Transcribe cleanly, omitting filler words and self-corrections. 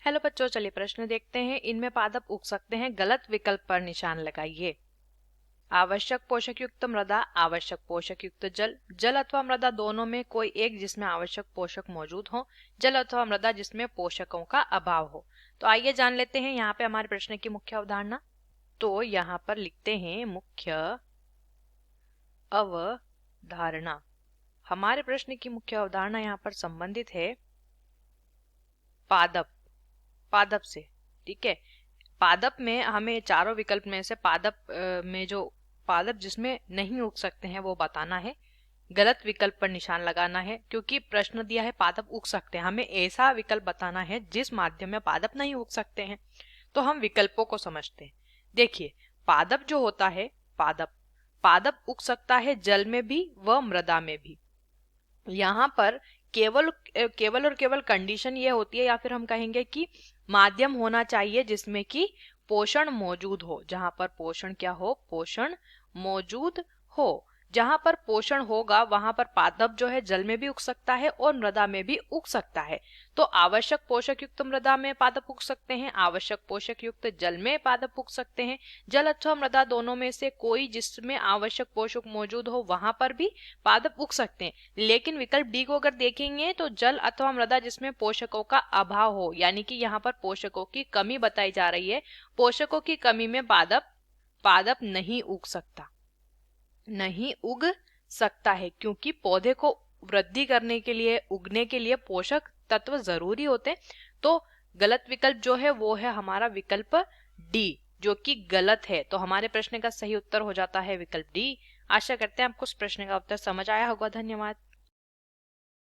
Hello बच्चों, चलिए प्रश्न देखते हैं। इनमें पादप उग सकते हैं, गलत विकल्प पर निशान लगाइए। आवश्यक पोषक युक्त मृदा, आवश्यक पोषक युक्त जल, जल अथवा मृदा दोनों में कोई एक जिसमें आवश्यक पोषक मौजूद हो, जल अथवा मृदा जिसमें पोषकों का अभाव हो। तो आइए जान लेते हैं यहाँ पे हमारे प्रश्न की मुख्य अवधारणा। तो यहाँ पर लिखते हैं मुख्य अवधारणा। हमारे प्रश्न की मुख्य अवधारणा यहाँ पर संबंधित है पादप पादप से। ठीक है, पादप में हमें चारों विकल्प में से पादप में जो पादप जिसमें नहीं उग सकते हैं वो बताना है, गलत विकल्प पर निशान लगाना है। क्योंकि प्रश्न दिया है पादप उग सकते हैं, हमें ऐसा विकल्प बताना है जिस माध्यम में पादप नहीं उग सकते हैं। तो हम विकल्पों को समझते हैं। देखिए, पादप जो होता है, पादप पादप उग सकता है जल में भी व मृदा में भी। यहाँ पर केवल केवल और केवल कंडीशन ये होती है, या फिर हम कहेंगे कि माध्यम होना चाहिए जिसमें कि पोषण मौजूद हो। जहां पर पोषण क्या हो, पोषण मौजूद हो। जहां पर पोषण होगा वहां पर पादप जो है जल में भी उग सकता है और मृदा में भी उग सकता है। तो आवश्यक पोषक युक्त मृदा में पादप उग सकते हैं, आवश्यक पोषक युक्त जल में पादप उग सकते हैं। जल अथवा मृदा दोनों में से कोई जिसमें आवश्यक पोषक मौजूद हो वहां पर भी पादप उग सकते हैं। लेकिन विकल्प डी को अगर देखेंगे तो जल अथवा मृदा जिसमें पोषकों का अभाव हो, यानी कि यहाँ पर पोषकों की कमी बताई जा रही है। पोषकों की कमी में पादप नहीं उग सकता है, क्योंकि पौधे को वृद्धि करने के लिए, उगने के लिए पोषक तत्व जरूरी होते हैं। तो गलत विकल्प जो है वो है हमारा विकल्प डी, जो कि गलत है। तो हमारे प्रश्न का सही उत्तर हो जाता है विकल्प डी। आशा करते हैं आपको इस प्रश्न का उत्तर समझ आया होगा। धन्यवाद।